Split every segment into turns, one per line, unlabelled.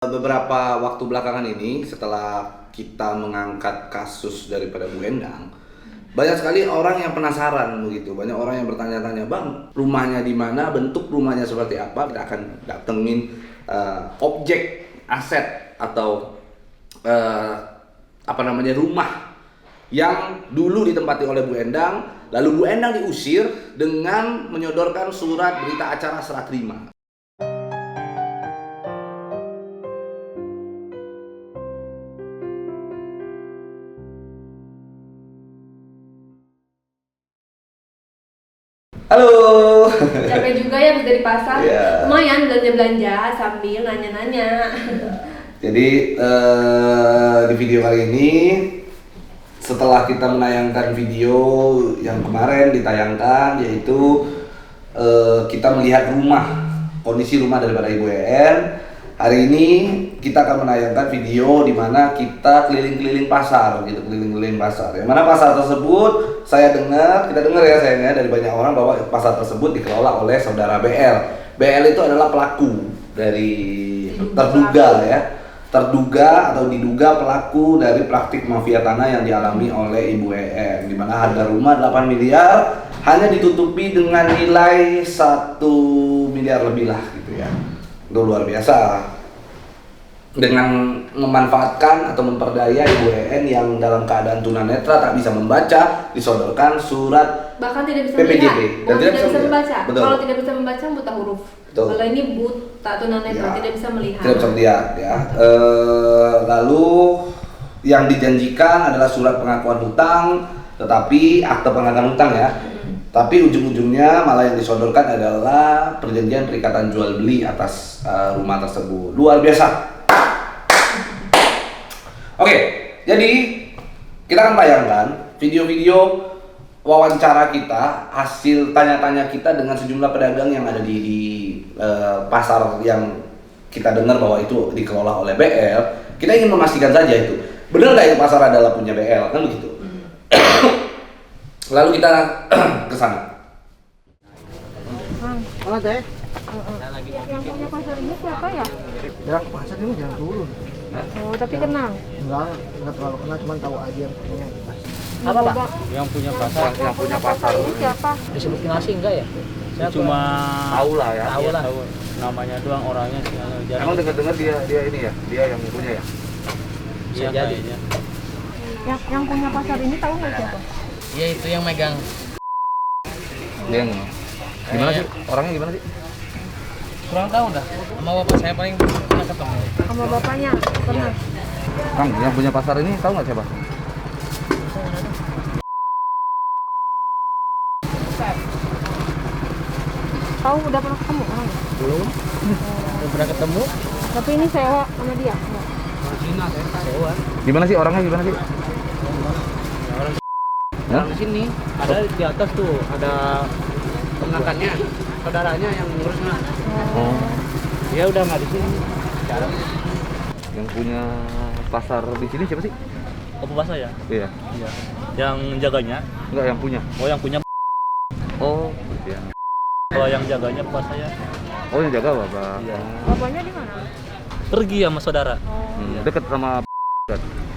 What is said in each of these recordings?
Beberapa waktu belakangan ini setelah kita mengangkat kasus daripada Bu Endang, banyak sekali orang yang penasaran begitu. Banyak orang yang bertanya-tanya, "Bang, rumahnya di mana? Bentuk rumahnya seperti apa?" Kita akan datengin objek, aset atau rumah yang dulu ditempati oleh Bu Endang, lalu Bu Endang diusir dengan menyodorkan surat berita acara serah terima. Halo.
Capek juga ya habis dari pasar.
Yeah.
Lumayan belanja-belanja sambil nanya-nanya.
Jadi di video kali ini setelah kita menayangkan video yang kemarin ditayangkan, yaitu kita melihat kondisi rumah daripada Ibu En. Hari ini kita akan menayangkan video di mana kita keliling-keliling pasar gitu, keliling-keliling pasar. Yang mana pasar tersebut kita dengar ya sayangnya dari banyak orang bahwa pasar tersebut dikelola oleh saudara BL. BL itu adalah pelaku dari terduga atau diduga pelaku dari praktik mafia tanah yang dialami oleh Ibu En, di mana harga rumah 8 miliar hanya ditutupi dengan nilai 1 miliar lebih lah gitu ya. Itu luar biasa. Dengan memanfaatkan atau memperdaya Ibu En yang dalam keadaan tunanetra tak bisa membaca, disodorkan surat
Bahkan tidak bisa
PPJB
melihat,
dan
tidak bisa membaca.
Betul.
Kalau tidak bisa membaca buta huruf.
Betul.
Kalau ini buta tunanetra,
Ya.
tidak bisa melihat.
Tidak bisa melihat ya. Lalu yang dijanjikan adalah surat pengakuan hutang, tetapi akte pengakuan hutang ya. Tapi ujung-ujungnya malah yang disodorkan adalah perjanjian perikatan jual beli atas rumah tersebut. Luar biasa. Oke, jadi kita akan tayangkan video-video wawancara kita, hasil tanya-tanya kita dengan sejumlah pedagang yang ada di pasar yang kita dengar bahwa itu dikelola oleh BL. Kita ingin memastikan saja itu benar nggak itu pasar adalah punya BL, kan begitu. Lalu kita ke sana.
Mana teh?
Yang punya pasar ini siapa ya?
Ya pasar ini jangan turun.
Oh, tapi kenal.
Enggak terlalu kenal, cuma tahu aja yang punya.
Apa Pak?
Yang punya pasar
Ini siapa?
Disebutin asing enggak ya?
cuma
Tahu lah ya.
Tahu lah.
namanya doang, orangnya jarang.
Emang dengar-dengar dia ini ya, dia yang punya ya.
Iya
jadi.
kayaknya.
Yang punya pasar ini tahu nggak siapa?
Iya itu yang megang.
Dia yang gimana sih? Orangnya gimana sih?
Kurang tahu dah. Sama bapak saya paling pernah ketemu.
Sama bapaknya pernah.
Kang, yang punya pasar ini tahu nggak siapa?
Tahu udah pernah ketemu orangnya?
Belum. Belum pernah ketemu.
Tapi ini sewa sama dia. Enggak.
Cina sewa.
Gimana sih orangnya gimana sih?
Orang
Hah?
di sini ada di atas tuh ada penakannya, saudaranya yang ngurusnya.
Oh.
Dia udah nggak di sini. Sekarang
Yang punya pasar di sini siapa sih?
Apa bahasa ya?
Iya.
Iya. Yang jaganya?
Enggak, yang punya.
Oh, yang punya.
Oh, iya.
Kalau yang jaganya pas saya
Oh, yang jaga bapak.
Iya.
Bapaknya di mana?
pergi sama saudara.
Oh,
Deket sama.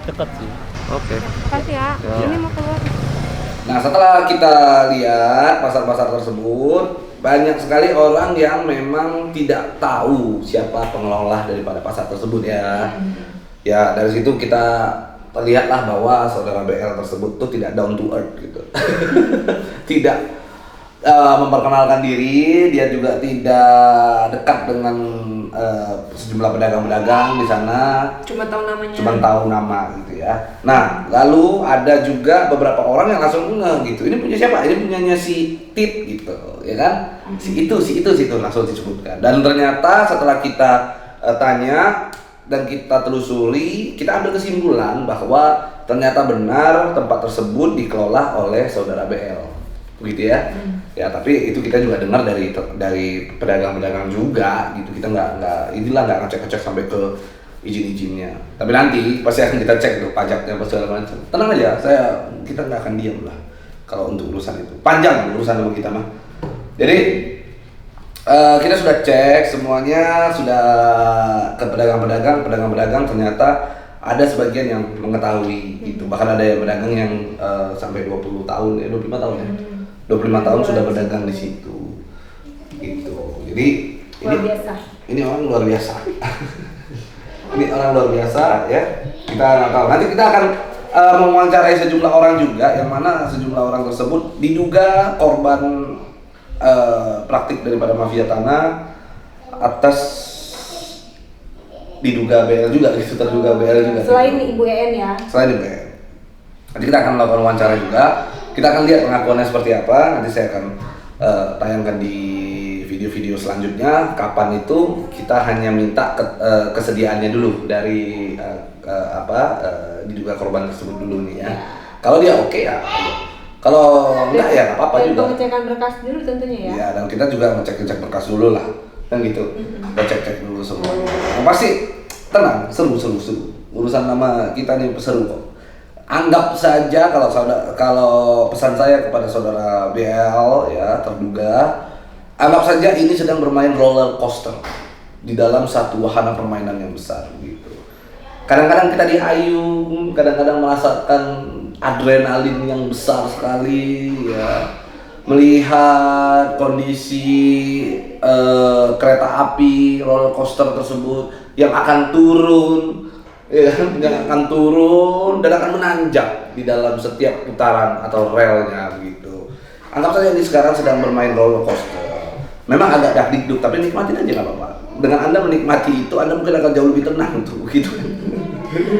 Dekat sih.
Oke.
kasih ya.
Ya.
Ini mau keluar.
Nah, setelah kita lihat pasar-pasar tersebut, banyak sekali orang yang memang tidak tahu siapa pengelola daripada pasar tersebut ya. Ya, dari situ kita lihatlah bahwa saudara BL tersebut tuh tidak down to earth gitu. Tidak memperkenalkan diri, dia juga tidak dekat dengan sejumlah pedagang-pedagang di sana.
Cuma tahu namanya.
Cuma tahu nama gitu ya. Nah, lalu ada juga beberapa orang yang langsung gitu. Ini punya siapa? Ini punyanya si Tit gitu, ya kan? Si itu langsung disebutkan. Dan ternyata setelah kita tanya dan kita telusuri, kita ambil kesimpulan bahwa ternyata benar tempat tersebut dikelola oleh saudara BL. Begitu ya. Ya, tapi itu kita juga dengar dari pedagang-pedagang juga gitu. Kita nggak ngecek-ngecek sampai ke izin-izinnya. Tapi nanti pasti akan kita cek tuh pajaknya apa segala macam. Tenang aja, kita nggak akan diam lah kalau untuk urusan itu. Panjang urusan sama kita mah. Jadi Kita sudah cek semuanya, sudah ke pedagang-pedagang ternyata ada sebagian yang mengetahui gitu. Bahkan ada yang pedagang yang sampai 20 tahun, 25 tahun ya. 25 tahun sudah berdagang di situ. Gitu. Jadi
Luar biasa.
ini orang luar biasa. Ini orang luar biasa ya. Kita nggak tahu. Nanti kita akan mewawancarai sejumlah orang juga, yang mana sejumlah orang tersebut diduga korban praktik daripada mafia tanah atas diduga BL juga, gitu, terduga BL juga.
Selain
gitu.
Ibu EN ya.
Selain Ibu EN. Nanti kita akan melakukan wawancara juga. Kita akan lihat pengakuannya seperti apa. Nanti saya akan tayangkan di video-video selanjutnya. Kapan itu kita hanya minta kesediaannya dulu dari diduga korban tersebut dulu nih ya. Kalau dia oke ya. Kalau enggak ya nggak apa-apa
Dan
juga.
pengecekan berkas dulu tentunya ya.
Ya, dan kita juga ngecek berkas dulu lah, kan gitu. Kita cek dulu semua. Yang pasti tenang, seru. Urusan nama kita nih seru kok. Anggap saja kalau pesan saya kepada saudara BL ya terduga, anggap saja ini sedang bermain roller coaster di dalam satu wahana permainan yang besar gitu. Kadang-kadang kita diayun, kadang-kadang merasakan adrenalin yang besar sekali ya, melihat kondisi kereta api roller coaster tersebut yang akan turun ya, yang akan turun dan akan menanjak di dalam setiap putaran atau relnya gitu. Anggap saja ini sekarang sedang bermain roller coaster. Memang agak dakdikduk tapi nikmatin aja nggak apa-apa. Dengan Anda menikmati itu, Anda mungkin akan jauh lebih tenang tuh gitu.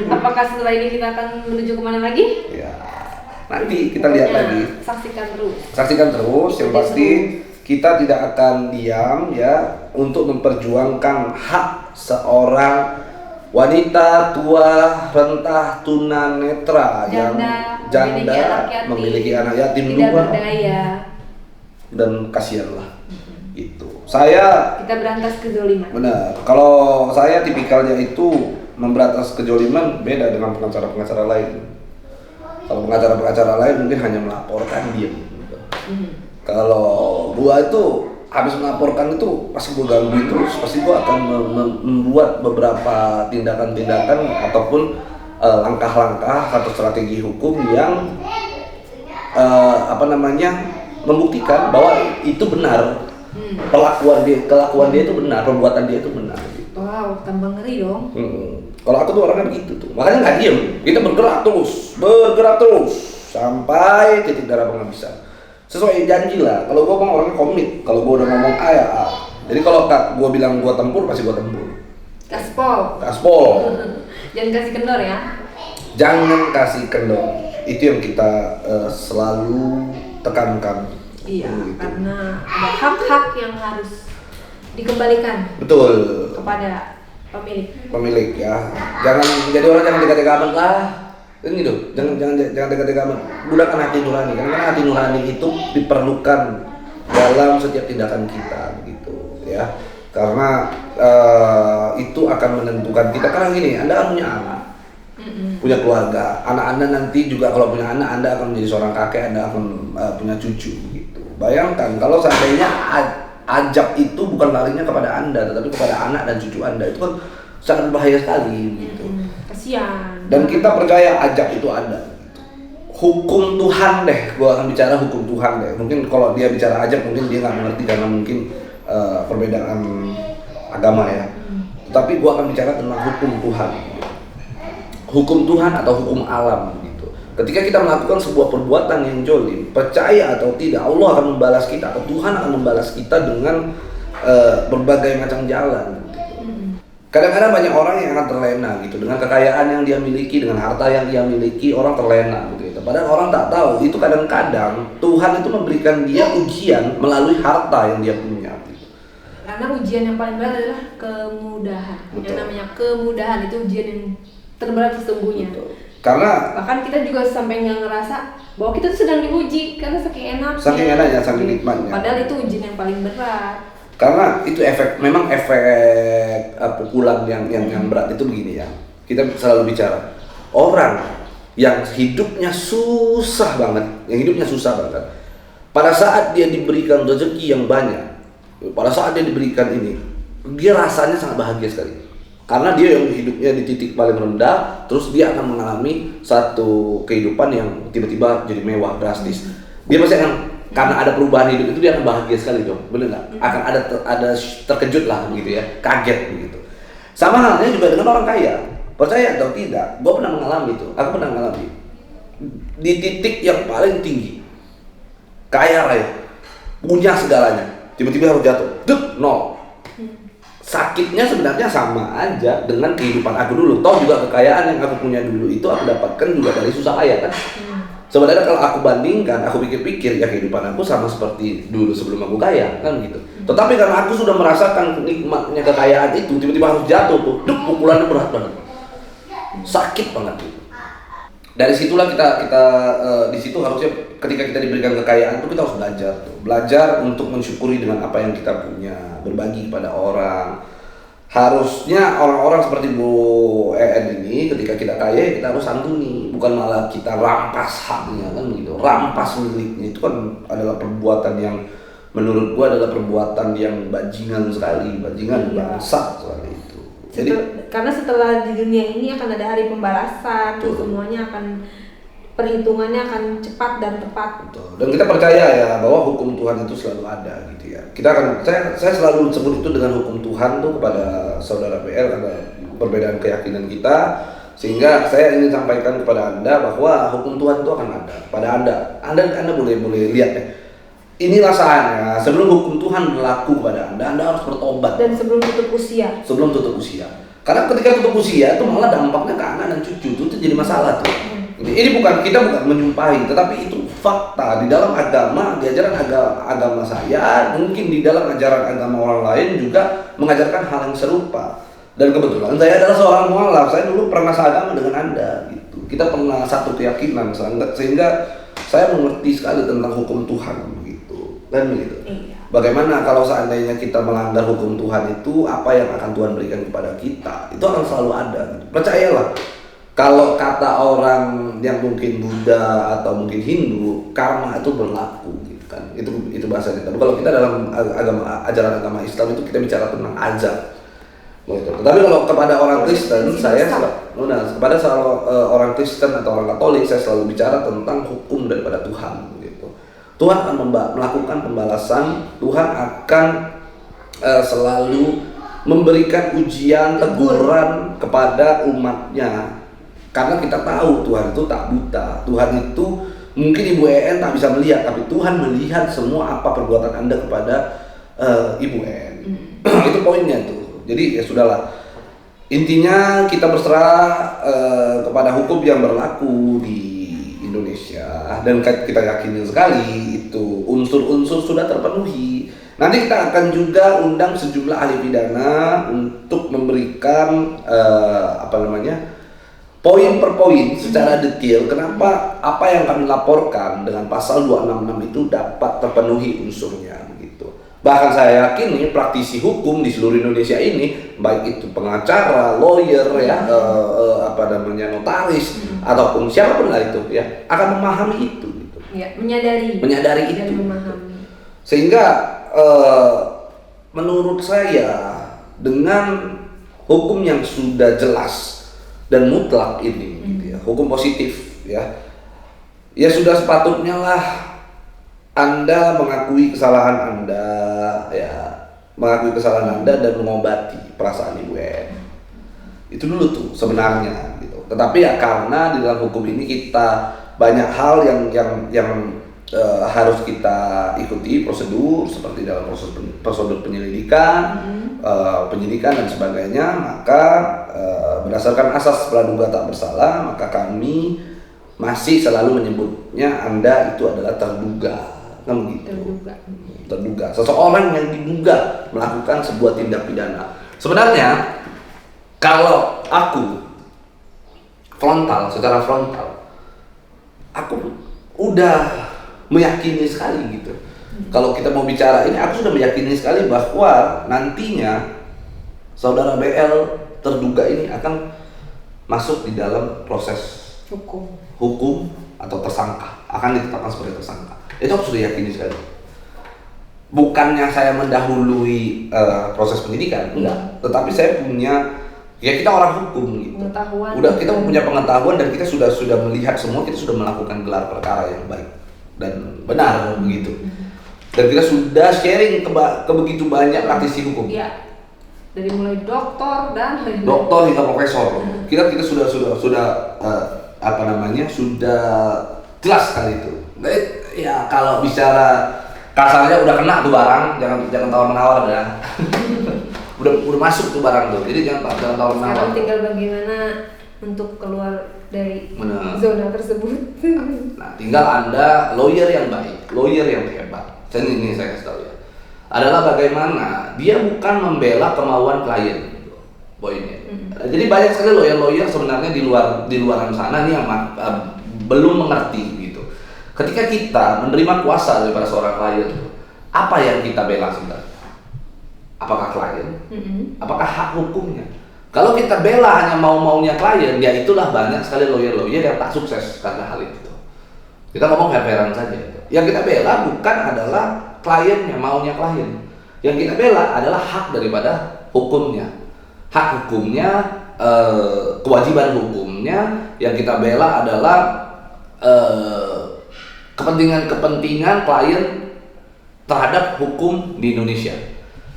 Apakah setelah ini kita akan menuju kemana lagi?
Ya, nanti kita lihat lagi.
Saksikan terus.
Yang pasti kita tidak akan diam ya untuk memperjuangkan hak seorang wanita tua rentah tunanetra yang janda memiliki anak yatim
tidak
dua
berdaya.
Dan kasihanlah itu. Saya
Kita berantas kezaliman.
benar. Kalau saya tipikalnya itu memberantas kejoliman beda dengan pengacara-pengacara lain. Kalau pengacara-pengacara lain mungkin hanya melaporkan diam. Kalau gua itu habis melaporkan itu pasti gua gangguin terus, pasti gua akan membuat beberapa tindakan-tindakan ataupun langkah-langkah atau strategi hukum yang membuktikan bahwa itu benar. Kelakuan dia itu benar, perbuatan dia itu benar.
Wow, tambah ngeri dong.
Kalau aku tuh orangnya begitu tuh, makanya nggak diem, kita bergerak terus sampai titik darah penghabisan. Sesuai janji lah. Kalau gua orangnya komit, kalau gua udah ngomong A ya A. Jadi kalau gua bilang gua tempur, pasti gua tempur. Gaspol.
Jangan kasih kendor ya.
Jangan kasih kendor. Itu yang kita selalu tekankan.
Iya,
Gitu.
karena ada hak-hak yang harus dikembalikan
Betul.
kepada pemilik.
Ya. Jangan jadi orang jangan tega-tega amat lah. Kan gitu. Jangan tega-tega amat. Gunakan hati nurani. Karena hati nurani itu diperlukan dalam setiap tindakan kita gitu ya. Karena itu akan menentukan kita. Karena gini, Anda kan punya anak. Punya keluarga, anak Anda nanti juga kalau punya anak, Anda akan menjadi seorang kakek, Anda akan punya cucu gitu. Bayangkan kalau seandainya ajab itu bukan larinya kepada Anda, tetapi kepada anak dan cucu Anda, itu kan sangat berbahaya sekali gitu.
Kasihan.
Dan kita percaya ajab itu ada. Hukum Tuhan deh, gua akan bicara hukum Tuhan deh. Mungkin kalau dia bicara ajab mungkin dia nggak mengerti karena mungkin perbedaan agama ya. Tapi gua akan bicara tentang hukum Tuhan. Hukum Tuhan atau hukum alam gitu. Ketika kita melakukan sebuah perbuatan yang jolim, percaya atau tidak, Allah akan membalas kita atau Tuhan akan membalas kita dengan berbagai macam jalan. Kadang-kadang banyak orang yang akan terlena gitu dengan kekayaan yang dia miliki, dengan harta yang dia miliki, orang terlena gitu. Padahal orang tak tahu itu kadang-kadang Tuhan itu memberikan dia ujian melalui harta yang dia punya. Gitu.
Karena ujian yang paling berat adalah kemudahan.
Betul.
Yang namanya kemudahan itu ujian yang terberat sesungguhnya.
Betul. Karena
Bahkan kita juga sampai nggak ngerasa bahwa kita tuh sedang diuji karena saking enaknya.
Saking enaknya, saking nikmatnya.
Padahal itu ujian yang paling berat.
Karena itu memang efek pukulan yang berat itu begini ya. Kita selalu bicara orang yang hidupnya susah banget, pada saat dia diberikan rezeki yang banyak, pada saat dia diberikan ini, dia rasanya sangat bahagia sekali. Karena dia yang hidupnya di titik paling rendah, terus dia akan mengalami satu kehidupan yang tiba-tiba jadi mewah drastis. Dia pasti akan, karena ada perubahan hidup itu dia akan bahagia sekali dong, bener nggak? Akan ada terkejut lah begitu ya, kaget begitu. Sama halnya juga dengan orang kaya, percaya atau tidak, gue pernah mengalami itu, aku pernah mengalami di titik yang paling tinggi, kaya raya, punya segalanya, tiba-tiba harus jatuh, nol. Sakitnya sebenarnya sama aja dengan kehidupan aku dulu. Toh juga kekayaan yang aku punya dulu itu aku dapatkan juga dari susah payah kan. Sebenarnya kalau aku bandingkan, aku pikir-pikir ya kehidupan aku sama seperti dulu sebelum aku kaya kan gitu. Tetapi karena aku sudah merasakan nikmatnya kekayaan itu, tiba-tiba harus jatuh tuh, pukulannya berat banget, sakit banget gitu. Dari situlah kita di situ harusnya ketika kita diberikan kekayaan itu kita harus belajar untuk mensyukuri dengan apa yang kita punya, berbagi kepada orang. Harusnya orang-orang seperti Bu EN ini ketika kita kaya kita harus santuni, bukan malah kita rampas haknya kan gitu, rampas miliknya. Itu kan adalah perbuatan yang menurut gua adalah perbuatan yang bajingan sekali, bajingan bangsat sekali itu. Jadi
karena setelah di dunia ini akan ada hari pembalasan, semuanya akan perhitungannya akan cepat dan tepat.
Betul. Dan kita percaya ya bahwa hukum Tuhan itu selalu ada gitu ya. Kita akan saya selalu sebut itu dengan hukum Tuhan tuh kepada saudara BL karena perbedaan keyakinan kita, sehingga saya ingin sampaikan kepada Anda bahwa hukum Tuhan itu akan ada pada Anda. Anda boleh lihat ya. Inilah saatnya sebelum hukum Tuhan berlaku kepada Anda harus bertobat.
Dan sebelum tutup usia.
Sebelum tutup usia. Karena ketika tutup usia itu malah dampaknya ke anak dan cucu itu jadi masalah tuh. Ini kita bukan menyumpahi, tetapi itu fakta di dalam agama, di ajaran agama saya, mungkin di dalam ajaran agama orang lain juga mengajarkan hal yang serupa. Dan kebetulan saya adalah seorang mualaf, saya dulu pernah seagama dengan Anda gitu. Kita pernah satu keyakinan sehingga saya mengerti sekali tentang hukum Tuhan begitu. Dan begitu. Bagaimana kalau seandainya kita melanggar hukum Tuhan itu, apa yang akan Tuhan berikan kepada kita? Itu akan selalu ada. Percayalah. Kalau kata orang yang mungkin Buddha atau mungkin Hindu, karma itu berlaku gitu kan. Itu bahasa kita. Kalau kita dalam ajaran agama Islam itu kita bicara tentang azab. Gitu. Tetapi kalau kepada orang Kristen, kepada orang Kristen atau orang Katolik saya selalu bicara tentang hukum daripada Tuhan gitu. Tuhan akan melakukan pembalasan, Tuhan akan selalu memberikan ujian, teguran kepada umatnya. Karena kita tahu Tuhan itu tak buta. Tuhan itu mungkin Ibu EN tak bisa melihat, tapi Tuhan melihat semua apa perbuatan Anda kepada Ibu EN. Itu poinnya tuh. Jadi ya sudahlah. Intinya kita berserah kepada hukum yang berlaku di Indonesia dan kita yakini sekali itu unsur-unsur sudah terpenuhi. Nanti kita akan juga undang sejumlah ahli pidana untuk memberikan poin per poin secara detail kenapa apa yang kami laporkan dengan pasal 266 itu dapat terpenuhi unsurnya begitu. Bahkan saya yakin nih praktisi hukum di seluruh Indonesia ini, baik itu pengacara, lawyer ya, notaris ataupun siapapun lah itu ya, akan memahami itu gitu.
Ya, menyadari
itu.
Dan memahami.
Sehingga menurut saya dengan hukum yang sudah jelas dan mutlak ini gitu ya, hukum positif ya sudah sepatutnya lah Anda mengakui kesalahan Anda dan mengobati perasaan Ibu En. Itu dulu tuh sebenarnya gitu. Tetapi ya karena di dalam hukum ini kita banyak hal yang harus kita ikuti prosedur seperti dalam prosedur penyelidikan, penyidikan dan sebagainya, maka berdasarkan asas praduga tak bersalah, maka kami masih selalu menyebutnya Anda itu adalah terduga, kan begitu? Terduga. Seseorang yang diduga melakukan sebuah tindak pidana. Sebenarnya kalau aku secara frontal, aku udah meyakini sekali gitu. Kalau kita mau bicara ini, aku sudah meyakini sekali bahwa nantinya saudara BL terduga ini akan masuk di dalam proses hukum atau tersangka, akan ditetapkan sebagai tersangka. Itu aku sudah yakini sekali. bukannya saya mendahului proses penyidikan, enggak. Tetapi saya punya, ya kita orang hukum gitu.
Pengetahuan.
Kita punya pengetahuan dan kita sudah melihat semua, kita sudah melakukan gelar perkara yang baik dan benar begitu. Dan kita sudah sharing ke begitu banyak praktisi hukum.
Iya. Dari mulai doktor dan
Doktor hingga profesor. Kita sudah sudah jelas sekali itu. Nah, ya kalau bicara kasarnya udah kena tuh barang, jangan tawar-menawar dah. udah masuk tuh barang tuh. Jadi jangan tawar-menawar.
Sekarang tinggal bagaimana untuk keluar dari
Benar.
zona tersebut.
Nah, tinggal Anda lawyer yang baik, lawyer yang hebat. Ini saya kasih tahu ya. Adalah bagaimana dia bukan membela kemauan klien. Poinnya. Jadi banyak sekali lawyer sebenarnya di luaran sana nih yang belum mengerti gitu. Ketika kita menerima kuasa daripada seorang klien, apa yang kita bela sebenarnya? Apakah klien? Apakah hak hukumnya? Kalau kita bela hanya mau-maunya klien, ya itulah banyak sekali lawyer yang tak sukses karena hal itu. Kita ngomong fair-fairan saja. Yang kita bela bukan adalah kliennya, maunya klien. Yang kita bela adalah hak daripada hukumnya. Hak hukumnya, kewajiban hukumnya. Yang kita bela adalah kepentingan klien terhadap hukum di Indonesia.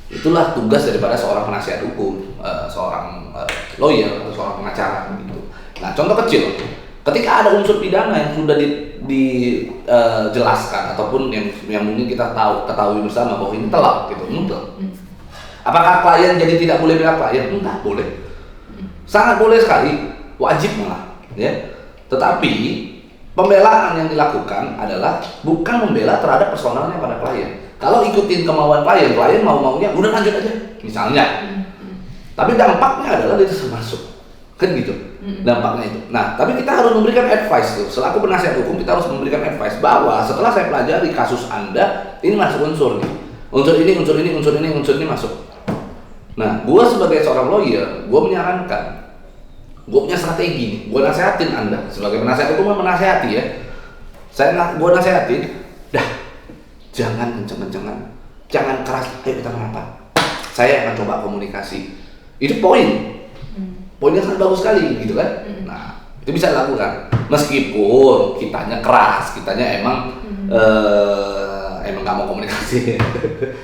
Itulah tugas daripada seorang penasihat hukum, seorang lawyer atau seorang pengacara gitu. Nah, contoh kecil, ketika ada unsur pidana yang sudah dijelaskan ataupun yang mungkin kita ketahui bersama bahwa ini telah gitu, mutlak. Apakah klien jadi tidak boleh bela klien? Enggak, boleh. Sangat boleh sekali, wajib malah, ya. Tetapi pembelaan yang dilakukan adalah bukan membela terhadap personalnya pada klien. Kalau ikutin kemauan klien mau-maunya udah lanjut aja, misalnya. Tapi dampaknya adalah dia masuk, kan gitu. Dampaknya itu. Nah, tapi kita harus memberikan advice tuh. Selaku penasihat hukum kita harus memberikan advice bahwa setelah saya pelajari kasus Anda, ini masuk unsur nih. Unsur ini masuk. Nah, gua sebagai seorang lawyer, gua menyarankan, gua punya strategi nih. Gua nasihatin Anda sebagai penasihat hukum, menasihati ya. Gua nasihatin, dah. Jangan kenceng-kencengan, jangan keras, ayo kita kenapa? Saya akan coba komunikasi. Itu poinnya sangat bagus sekali gitu kan. Nah, itu bisa dilakukan meskipun kitanya keras, kitanya emang nggak mau komunikasi.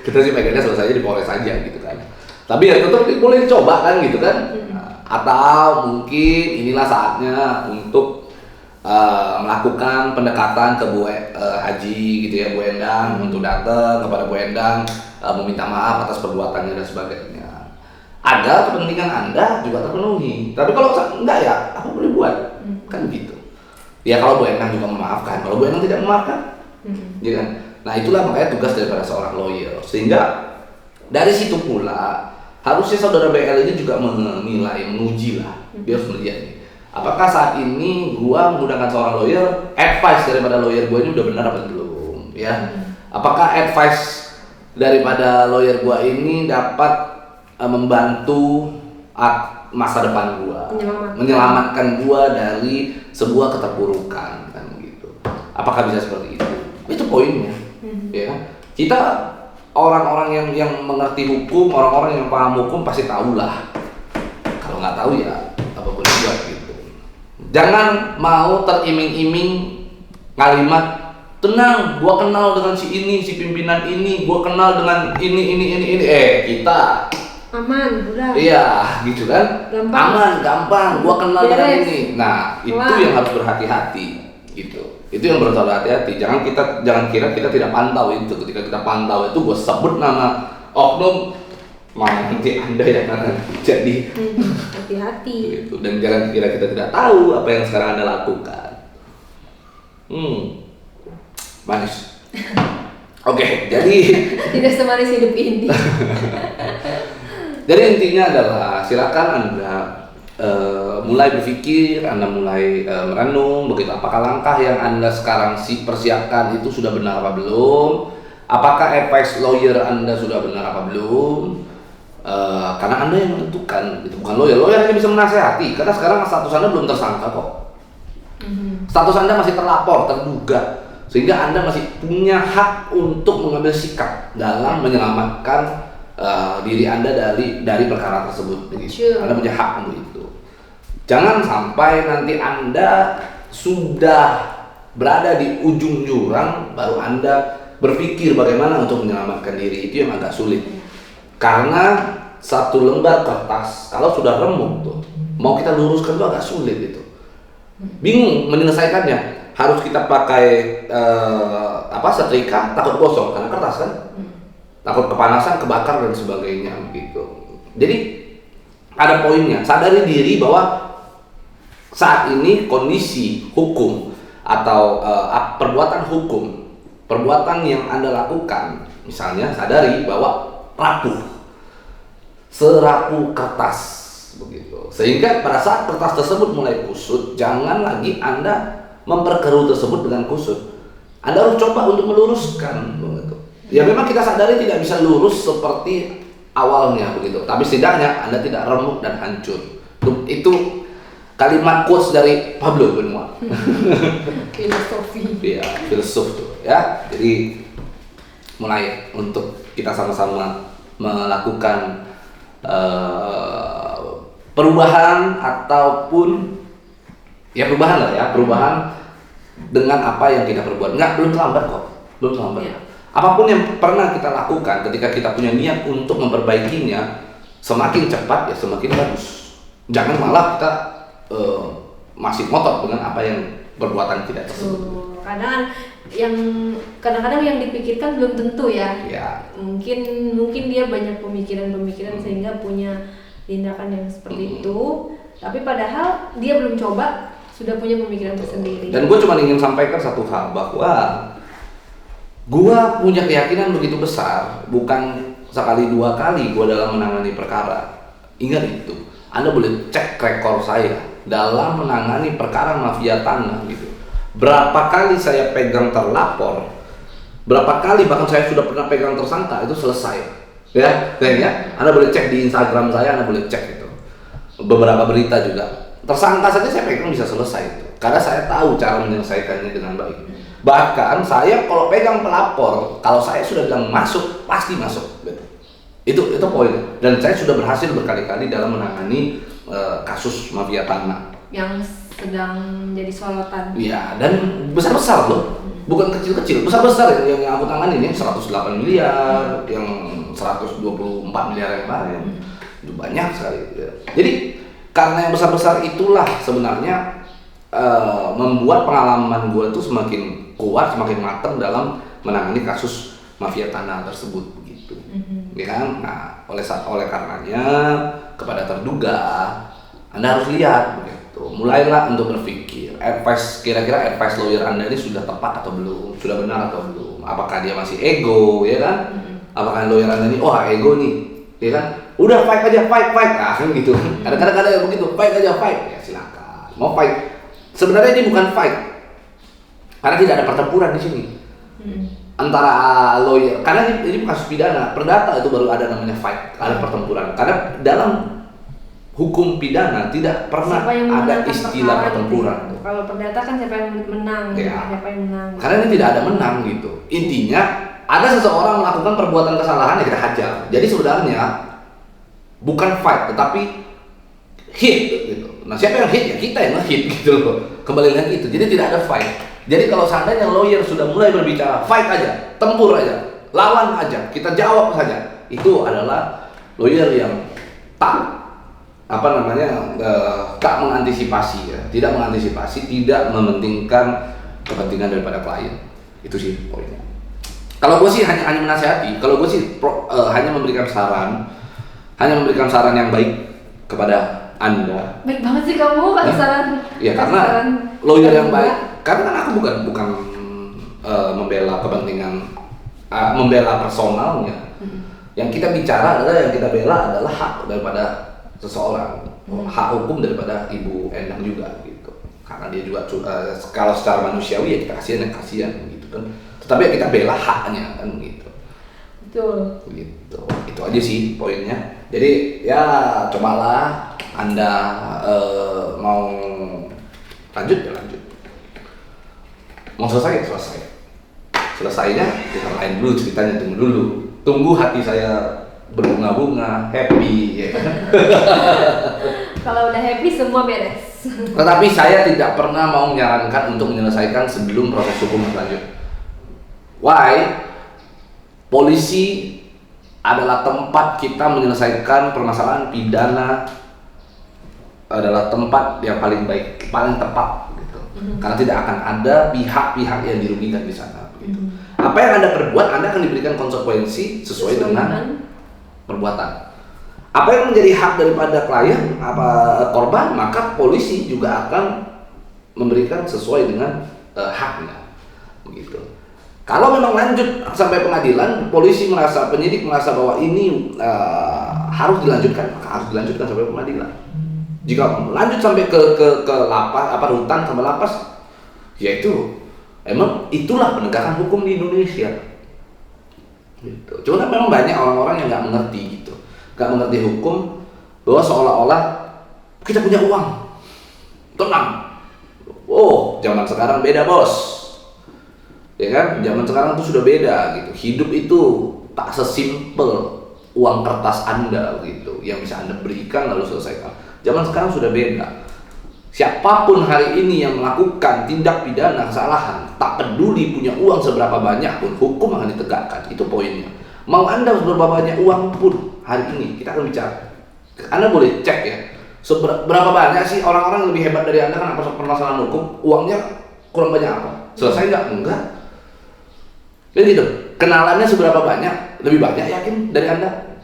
Kita sih pengennya selesainya di Polres aja gitu kan. Tapi ya tetap boleh dicoba kan gitu kan. Atau mungkin inilah saatnya untuk melakukan pendekatan ke Bu Haji gitu ya, Bu Endang, untuk datang kepada Bu Endang meminta maaf atas perbuatannya dan sebagainya. Agar kepentingan Anda juga terpenuhi. Tapi kalau enggak ya, apa boleh buat? Kan gitu. Ya kalau Bu Endang juga memaafkan, kalau Bu Endang tidak memaafkan, ya kan? Nah itulah makanya tugas daripada seorang lawyer. Sehingga dari situ pula harusnya saudara BL ini juga menilai, menguji lah. Dia harus melihat nih. Apakah saat ini gua menggunakan seorang lawyer, advice daripada lawyer gua ini udah benar apa belum, ya? Apakah advice daripada lawyer gua ini dapat membantu masa depan gua, menyelamatkan gua dari sebuah keterpurukan, kan gitu? Apakah bisa seperti itu? Itu poinnya, ya. Kita orang-orang yang mengerti hukum, orang-orang yang paham hukum pasti tahu lah. Kalau nggak tahu ya apapun dibuat gitu. Jangan mau teriming-iming kalimat tenang, gua kenal dengan si ini, si pimpinan ini, gua kenal dengan ini. Kita
aman, udah.
Iya, gitu kan?
Gampang.
Aman, gampang. Gua kenal dengan
Beres.
ini. Nah, itu yang harus berhati-hati, gitu. Itu yang harus hati-hati. Jangan kira kita tidak pantau itu. Ketika kita pantau itu, gua sebut nama oknum, malah nanti Anda yang akan jadi
hati-hati.
gitu. Dan jangan kira kita tidak tahu apa yang sekarang Anda lakukan. Manis. Oke, jadi
Tidak semanis hidup ini.
jadi intinya adalah silakan Anda mulai berpikir, Anda mulai merenung begitu. Apakah langkah yang Anda sekarang persiapkan itu sudah benar apa belum? Apakah advice lawyer Anda sudah benar apa belum? Karena Anda yang menentukan, itu bukan lawyer. Lawyer hanya bisa menasehati. Karena sekarang status Anda belum tersangka kok. Status Anda masih terlapor, terduga. sehingga Anda masih punya hak untuk mengambil sikap dalam menyelamatkan diri Anda dari perkara tersebut. Begitu.
Sure.
Anda punya hak untuk itu. Jangan sampai nanti Anda sudah berada di ujung jurang baru Anda berpikir bagaimana untuk menyelamatkan diri. Itu yang agak sulit. Karena satu lembar kertas kalau sudah remuk tuh, mau kita luruskan tuh agak sulit itu. Bingung menyelesaikannya. Harus kita pakai setrika, takut gosong karena kertas kan. Takut kepanasan, kebakar dan sebagainya begitu. Jadi ada poinnya. Sadari diri bahwa saat ini kondisi hukum atau perbuatan hukum, perbuatan yang Anda lakukan, misalnya sadari bahwa rapuh, serapuh kertas begitu. Sehingga pada saat kertas tersebut mulai kusut, jangan lagi Anda memperkeruh tersebut dengan kusut. Anda harus coba untuk meluruskan begitu. Ya memang kita sadari tidak bisa lurus seperti awalnya begitu, tapi setidaknya Anda tidak remuk dan hancur. Itu kalimat quotes dari Pablo Benoit.
Filosofi.
Iya, filsuf tuh ya. Jadi mulai untuk kita sama-sama melakukan perubahan ataupun ya perubahan lah ya, perubahan dengan apa yang kita perbuat. Belum terlambat kok, belum terlambat.
Iya.
Apapun yang pernah kita lakukan, ketika kita punya niat untuk memperbaikinya, semakin cepat ya semakin bagus. Jangan malah kita masih ngotot dengan apa yang perbuatan tidak tersebut.
Kadang-kadang yang dipikirkan belum tentu ya.
Ya.
Mungkin dia banyak pemikiran sehingga punya tindakan yang seperti itu. Tapi padahal dia belum coba, sudah punya pemikiran tersendiri.
Dan gue cuma ingin sampaikan satu hal, bahwa gue punya keyakinan begitu besar, bukan sekali dua kali gue dalam menangani perkara. Ingat itu, Anda boleh cek rekor saya dalam menangani perkara mafia tanah gitu. Berapa kali saya pegang terlapor, berapa kali bahkan saya sudah pernah pegang tersangka, itu selesai. Ya, kayaknya Anda boleh cek di Instagram saya, Anda boleh cek itu. Beberapa berita juga. Tersangka saja saya pegang bisa selesai itu. Karena saya tahu cara menyelesaikannya dengan baik. Bahkan saya kalau pegang pelapor, kalau saya sudah bilang masuk, pasti masuk. Itu poin. Dan saya sudah berhasil berkali-kali dalam menangani kasus mafia tanah
yang sedang menjadi sorotan.
Iya, dan besar-besar loh. Bukan kecil-kecil, besar-besar yang aku tangani ini 108 miliar, yang 124 miliar yang kemarin. Itu banyak sekali. Ya. Jadi karena yang besar-besar itulah sebenarnya membuat pengalaman gue tuh semakin kuat, semakin matang dalam menangani kasus mafia tanah tersebut begitu. Ya kan? Nah, oleh karenanya kepada terduga Anda harus lihat begitu. Mulailah untuk berpikir, kira-kira advice lawyer Anda ini sudah tepat atau belum, sudah benar atau belum. Apakah dia masih ego, ya kan? Apakah lawyer Anda ini ego nih, ya kan? Udah fight aja, fight, nah kan gitu. Kadang-kadang ada yang begitu, fight aja, fight. Ya silakan. Mau fight. Sebenarnya ini bukan fight. Karena tidak ada pertempuran di sini. Antara lawyer, karena ini kasus pidana, perdata itu baru ada namanya fight, ada pertempuran. Karena dalam hukum pidana tidak pernah ada istilah pertempuran.
Gitu. Kalau perdata kan siapa yang menang, siapa yang menang. Gitu.
Karena ini tidak ada menang gitu. Intinya ada seseorang melakukan perbuatan kesalahan ya kita hajar. Jadi sebenarnya bukan fight tetapi hit gitu. Nah siapa yang hit ya kita yang nge-hit gitu loh. Kembali lagi itu. Jadi tidak ada fight. Jadi kalau seandainya lawyer sudah mulai berbicara fight aja, tempur aja, lawan aja, kita jawab saja, itu adalah lawyer yang tak mengantisipasi ya, tidak mengantisipasi, tidak mementingkan kepentingan daripada klien. Itu sih poinnya. Kalau gue sih hanya menasihati, kalau gue sih hanya memberikan saran yang baik kepada Anda.
Baik banget sih kamu kasih saran.
Ya karena lawyer yang baik. Karena kan aku bukan membela kepentingan, membela personalnya. Yang kita bicara adalah, yang kita bela adalah hak daripada seseorang, hak hukum daripada Ibu Endang juga gitu. Karena dia juga kalau secara manusiawi ya kita kasihan gitu kan. Tetapi ya kita bela haknya kan gitu.
Betul.
Gitu. Itu aja sih poinnya. Jadi ya cobalah Anda mau lanjut ya lanjut. Mau selesai ya selesai. selesainya kita lain dulu ceritanya, tunggu hati saya berbunga-bunga, happy ya kan?
Kalau udah happy semua beres.
Tetapi saya tidak pernah mau menyarankan untuk menyelesaikan sebelum proses hukum berlanjut. Why? Polisi adalah tempat kita menyelesaikan permasalahan pidana, adalah tempat yang paling baik, paling tepat gitu. Karena tidak akan ada pihak-pihak yang dirugikan di sana. Gitu. Apa yang Anda perbuat, Anda akan diberikan konsekuensi sesuai dengan perbuatan. Apa yang menjadi hak daripada klien, korban, maka polisi juga akan memberikan sesuai dengan haknya, begitu. Kalau memang lanjut sampai pengadilan, polisi merasa, penyidik merasa bahwa ini harus dilanjutkan, maka harus dilanjutkan sampai pengadilan. Jika lanjut sampai ke lapas, rutan sampai lapas, yaitu emang itulah penegakan hukum di Indonesia. Gitu. Cuma memang banyak orang-orang yang nggak mengerti gitu. Gak mengerti hukum, bahwa seolah-olah kita punya uang, tenang. Oh, zaman sekarang beda bos, ya kan? Zaman sekarang tuh sudah beda gitu. Hidup itu tak sesimpel uang kertas Anda gitu, yang bisa Anda berikan lalu selesaikan. Zaman sekarang sudah beda. Siapapun hari ini yang melakukan tindak pidana kesalahan, tak peduli punya uang seberapa banyak pun, hukum akan ditegakkan. Itu poinnya. Mau Anda seberapa banyak uang pun, hari ini kita akan bicara. Anda boleh cek ya, berapa banyak sih orang-orang yang lebih hebat dari Anda karena permasalahan hukum, uangnya kurang banyak apa? Selesai nggak? Enggak. Jadi gitu. Kenalannya seberapa banyak? Lebih banyak yakin dari Anda?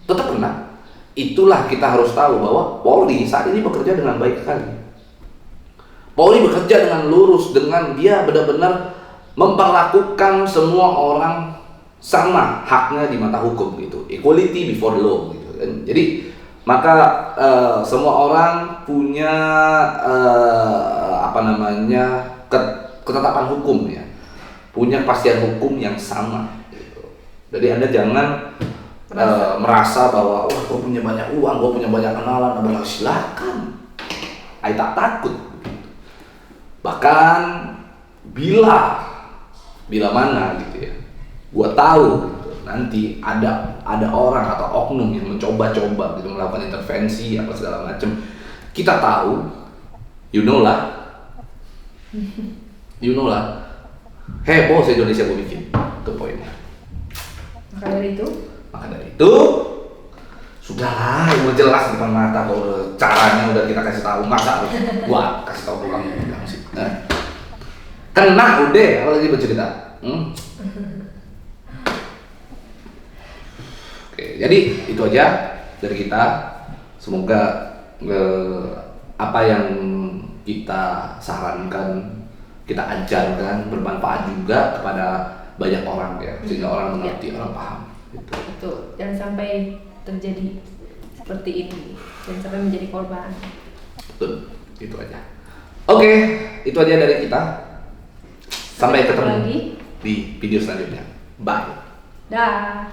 Tetap kena. Itulah kita harus tahu bahwa Polri saat ini bekerja dengan baik sekali. Polri bekerja dengan lurus, dengan dia benar-benar memperlakukan semua orang sama haknya di mata hukum gitu, equality before the law gitu. Jadi maka semua orang punya ketetapan hukum ya, punya kepastian hukum yang sama gitu. Jadi Anda jangan merasa bahwa wah gue punya banyak uang, gue punya banyak kenalan, silakan, saya tak takut. Bahkan bila mana gitu ya, gua tahu gitu, nanti ada orang atau oknum yang mencoba-coba gitu melakukan intervensi apa segala macam, kita tahu, you know lah, heboh se-Indonesia gue bikin, itu poinnya.
Maka dari itu
sudahlah, udah jelas depan mata kalau caranya udah kita kasih tahu, masa harus gua kasih tahu ulang sih. Nah, kena udah, apa lagi bercerita? Oke, jadi itu aja dari kita. Semoga apa yang kita sarankan, kita ajarkan bermanfaat juga kepada banyak orang ya, sehingga orang mengerti, orang paham. Gitu.
Betul, jangan sampai terjadi seperti ini, jangan sampai menjadi korban.
Betul, itu aja. Oke, itu aja dari kita. Sampai ketemu
lagi
di video selanjutnya. Bye.
Dah.